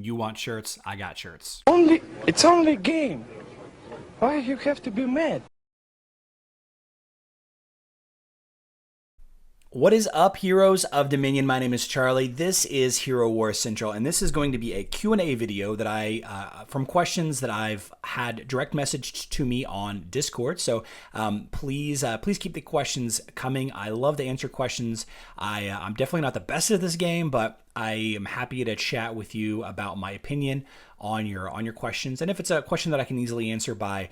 You want shirts? I got shirts. It's only a game. Why you have to be mad? What is up, heroes of Dominion? My name is Charlie. This is Hero Wars Central, and this is going to be a Q&A video that from questions that I've had direct messaged to me on Discord. So please keep the questions coming. I love to answer questions. I'm definitely not the best at this game, but I am happy to chat with you about my opinion on your questions. And if it's a question that I can easily answer by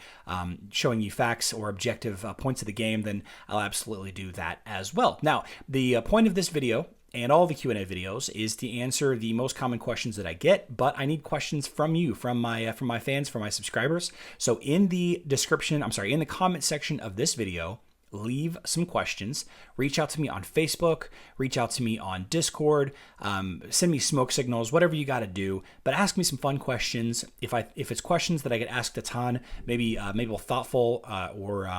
showing you facts or objective points of the game, then I'll absolutely do that as well. Now, the point of this video and all the Q&A videos is to answer the most common questions that I get, but I need questions from you, from my fans, from my subscribers. So in the in the comment section of this video, leave some questions. Reach out to me on Facebook, reach out to me on Discord, send me smoke signals, whatever you got to do, but ask me some fun questions. If it's questions that I get asked a ton, maybe thoughtful or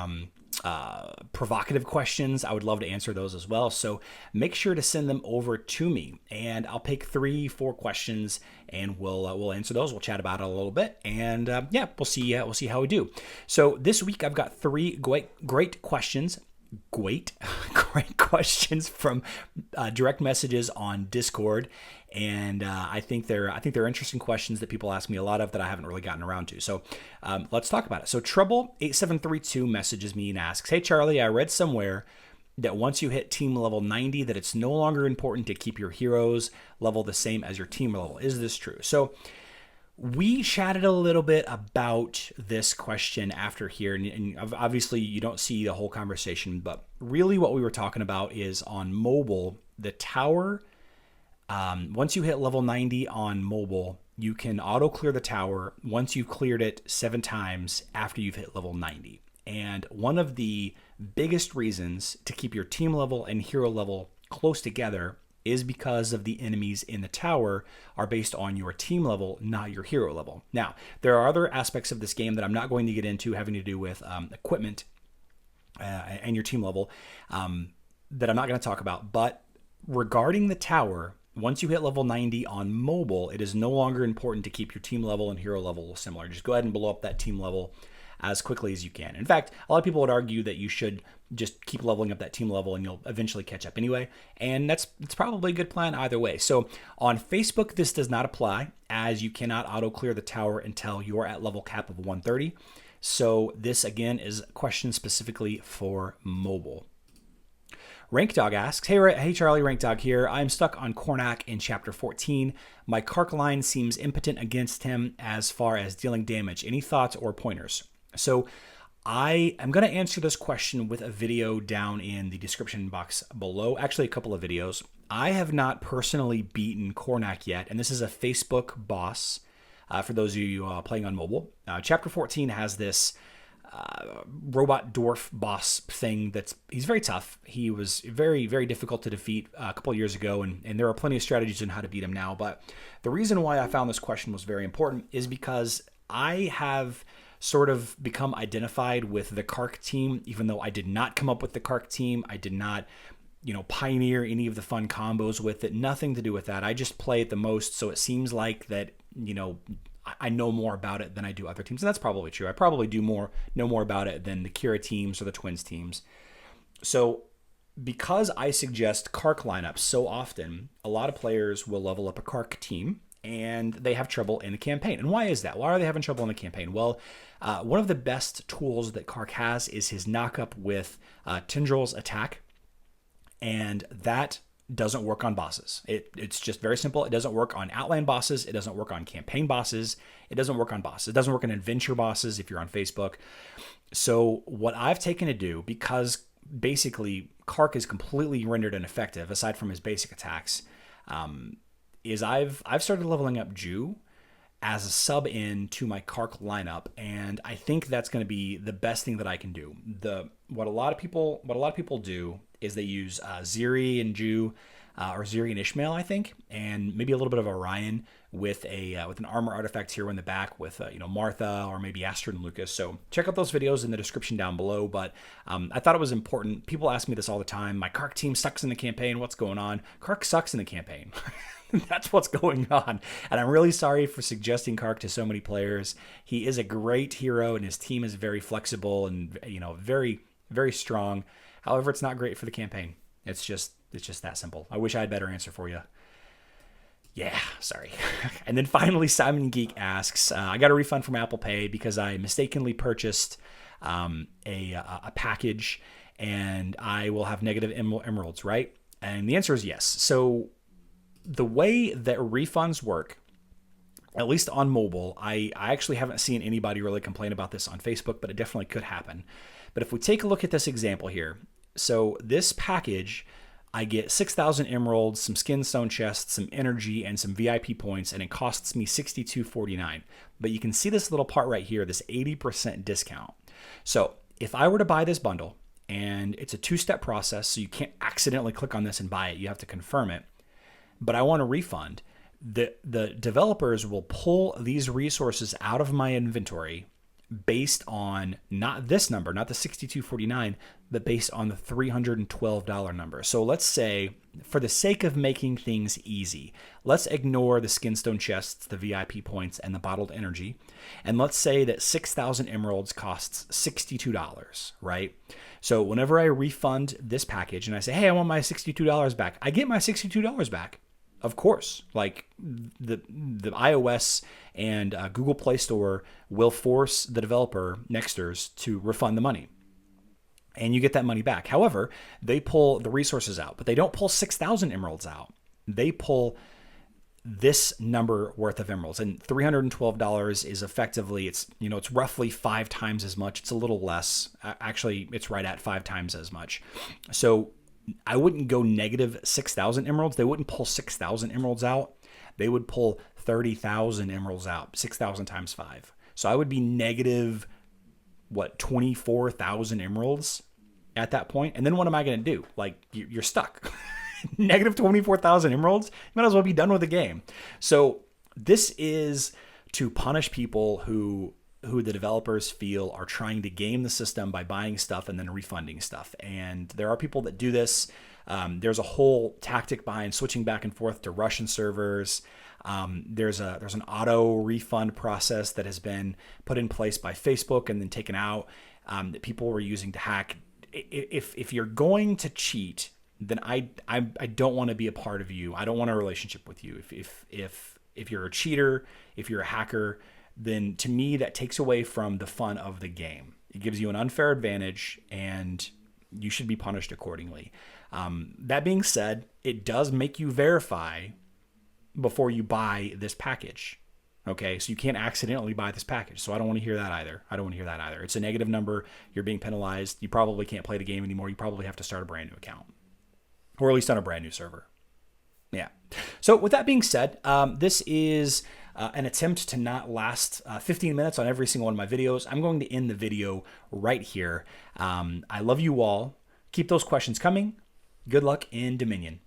provocative questions, I would love to answer those as well. So make sure to send them over to me, and I'll pick 3-4 questions, and we'll answer those. We'll chat about it a little bit, and yeah, we'll see how we do. So this week I've got 3 great questions. Great questions from direct messages on Discord, and I think they're interesting questions that people ask me a lot of that I haven't really gotten around to. So let's talk about it. So Trouble8732 messages me and asks, "Hey Charlie, I read somewhere that once you hit team level 90, that it's no longer important to keep your heroes level the same as your team level. Is this true?" So we chatted a little bit about this question after here, and obviously you don't see the whole conversation, but really what we were talking about is on mobile, the tower, once you hit level 90 on mobile, you can auto clear the tower once you've cleared it 7 times after you've hit level 90. And one of the biggest reasons to keep your team level and hero level close together is because of the enemies in the tower are based on your team level, not your hero level. Now, there are other aspects of this game that I'm not going to get into having to do with equipment and your team level that I'm not going to talk about. But regarding the tower, once you hit level 90 on mobile, it is no longer important to keep your team level and hero level similar. Just go ahead and blow up that team level as quickly as you can. In fact, a lot of people would argue that you should just keep leveling up that team level and you'll eventually catch up anyway. And it's probably a good plan either way. So on Facebook, this does not apply, as you cannot auto clear the tower until you're at level cap of 130. So this again is a question specifically for mobile. Rank Dog asks, hey Charlie, Rank Dog here. I'm stuck on Khornak in chapter 14. My Kark line seems impotent against him as far as dealing damage. Any thoughts or pointers? So I am going to answer this question with a video down in the description box below. Actually, a couple of videos. I have not personally beaten Khornak yet, and this is a Facebook boss for those of you playing on mobile. Chapter 14 has this robot dwarf boss thing he's very tough. He was very, very difficult to defeat a couple of years ago, and there are plenty of strategies on how to beat him now. But the reason why I found this question was very important is because I have sort of become identified with the Kark team, even though I did not come up with the Kark team. I did not, pioneer any of the fun combos with it. Nothing to do with that. I just play it the most, so it seems like that, I know more about it than I do other teams. And that's probably true. I probably know more about it than the Kira teams or the Twins teams. So because I suggest Kark lineups so often, a lot of players will level up a Kark team and they have trouble in the campaign. And why is that? Why are they having trouble in the campaign? Well, one of the best tools that Kark has is his knockup with Tendrils attack, and that doesn't work on bosses. It's just very simple. It doesn't work on Outland bosses. It doesn't work on campaign bosses. It doesn't work on bosses. It doesn't work on adventure bosses if you're on Facebook. So what I've taken to do, because basically Kark is completely rendered ineffective aside from his basic attacks, is I've started leveling up Ju as a sub in to my Kark lineup, and I think that's going to be the best thing that I can do. What a lot of people do is they use Ziri and Ju, or Ziri and Ishmael, I think, and maybe a little bit of Orion with an armor artifact here in the back with Martha or maybe Astrid and Lucas. So check out those videos in the description down below. But I thought it was important. People ask me this all the time. My Kark team sucks in the campaign. What's going on? Kark sucks in the campaign. That's what's going on. And I'm really sorry for suggesting Kark to so many players. He is a great hero, and his team is very flexible and, very, very strong. However, it's not great for the campaign. It's just that simple. I wish I had a better answer for you. Yeah, sorry. And then finally, Simon Geek asks, I got a refund from Apple Pay because I mistakenly purchased a package, and I will have negative emeralds, right? And the answer is yes. So the way that refunds work, at least on mobile, I actually haven't seen anybody really complain about this on Facebook, but it definitely could happen. But if we take a look at this example here, so this package, I get 6,000 emeralds, some skin stone chests, some energy, and some VIP points, and it costs me $62.49. But you can see this little part right here, this 80% discount. So if I were to buy this bundle, and it's a two-step process, so you can't accidentally click on this and buy it, you have to confirm it, but I want a refund, the developers will pull these resources out of my inventory based on not this number, not the $62.49, but based on the $312 number. So let's say, for the sake of making things easy, let's ignore the skinstone chests, the VIP points, and the bottled energy. And let's say that 6,000 emeralds costs $62, right? So whenever I refund this package and I say, hey, I want my $62 back, I get my $62 back. Of course, like the iOS and Google Play Store will force the developer, Nexters, to refund the money. And you get that money back. However, they pull the resources out, but they don't pull 6,000 emeralds out. They pull this number worth of emeralds. And $312 is effectively, it's roughly 5 times as much. It's a little less. Actually, it's right at 5 times as much. So I wouldn't go negative 6,000 emeralds. They wouldn't pull 6,000 emeralds out. They would pull 30,000 emeralds out, 6,000 times 5. So I would be negative, 24,000 emeralds at that point. And then what am I going to do? Like, you're stuck. Negative 24,000 emeralds? You might as well be done with the game. So this is to punish people who the developers feel are trying to game the system by buying stuff and then refunding stuff. And there are people that do this. There's a whole tactic behind switching back and forth to Russian servers. There's an auto refund process that has been put in place by Facebook and then taken out, that people were using to hack. If you're going to cheat, then I don't want to be a part of you. I don't want a relationship with you. If you're a cheater, if you're a hacker, then to me that takes away from the fun of the game. It gives you an unfair advantage, and you should be punished accordingly. That being said, it does make you verify before you buy this package. Okay, so you can't accidentally buy this package. So I don't want to hear that either. It's a negative number. You're being penalized. You probably can't play the game anymore. You probably have to start a brand new account, or at least on a brand new server. Yeah. So with that being said, this is an attempt to not last 15 minutes on every single one of my videos. I'm going to end the video right here. I love you all. Keep those questions coming. Good luck in Dominion.